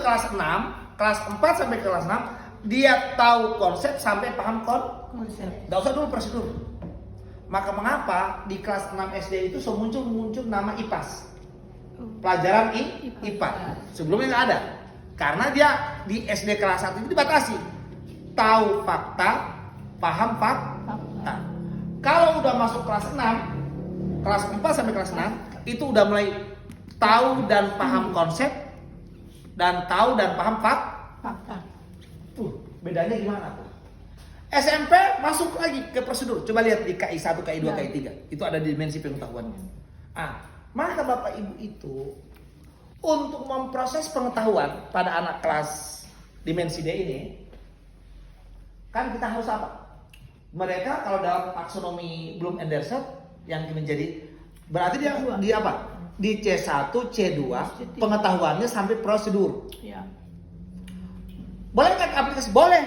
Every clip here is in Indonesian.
Kelas 6, kelas 4 sampai kelas 6 dia tahu konsep sampai paham konsep. Nggak usah dulu prosedur. Maka mengapa di kelas 6 SD itu muncul nama IPAS, pelajaran IPA. Sebelumnya nggak ada, karena dia di SD kelas 1 itu dibatasi tahu fakta, paham fakta. Kalau udah masuk kelas 6, kelas 4 sampai kelas 6 itu udah mulai tahu dan paham konsep dan tahu dan paham fakta. Bedanya gimana tuh? SMP masuk lagi ke prosedur. Coba lihat di KI 1, KI 2, KI 3. Itu ada dimensi pengetahuannya. Maka Bapak Ibu itu untuk memproses pengetahuan pada anak kelas dimensi D ini, kan kita harus apa? Mereka kalau dalam taksonomi Bloom and Derset yang menjadi berarti dia di apa? Di C1, C2 pengetahuannya sampai prosedur. Boleh kan aplikasi? Boleh.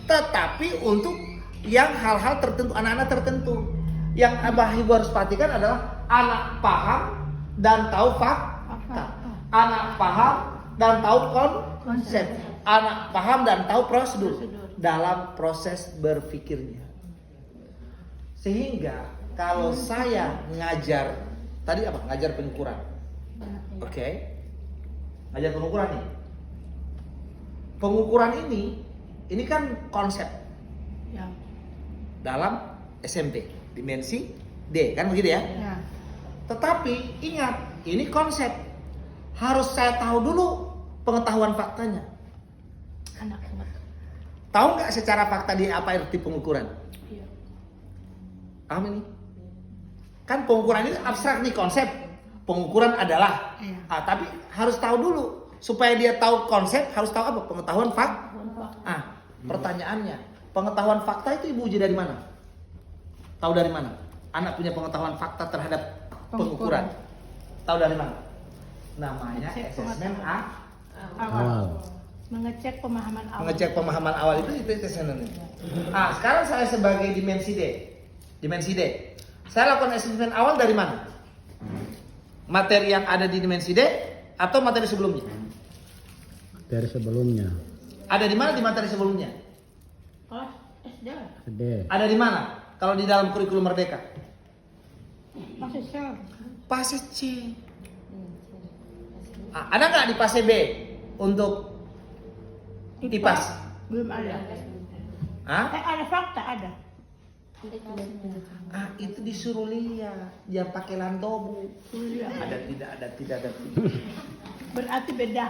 Tetapi untuk yang hal-hal tertentu, anak-anak tertentu. Yang Abah Ibu harus perhatikan adalah anak paham dan tahu fakta. Anak paham dan tahu konsep. Anak paham dan tahu prosedur dalam proses berpikirnya. Sehingga kalau saya ngajar, tadi apa? Ngajar pengukuran. Oke. Ngajar pengukuran nih. Pengukuran ini kan konsep dalam SMP dimensi D, kan begitu ya? Tetapi ingat, ini konsep harus saya tahu dulu pengetahuan faktanya. Tahu nggak secara fakta di apa arti pengukuran? Paham ini? Kan pengukuran ini abstrak nih, konsep. Pengukuran adalah, tapi harus tahu dulu. Supaya dia tahu konsep, harus tahu apa? Pengetahuan fakta. Pertanyaannya, pengetahuan fakta itu Ibu uji dari mana? Tahu dari mana? Anak punya pengetahuan fakta terhadap pengukuran. Tahu dari mana? Namanya asesmen awal. Mengecek pemahaman awal. Mengecek pemahaman awal itu asesmen. Sekarang saya sebagai dimensi D. Saya lakukan asesmen awal dari mana? Materi yang ada di dimensi D atau materi sebelumnya? Materi sebelumnya. Ada di mana di materi sebelumnya? SD. Ada di mana? Kalau di dalam kurikulum Merdeka? Fase C. Ada nggak di fase B untuk IPAS? Belum ada. Ada fakta, ada. Itu disuruh lihat dia pakai lantobu. Ada tidak. Berarti beda.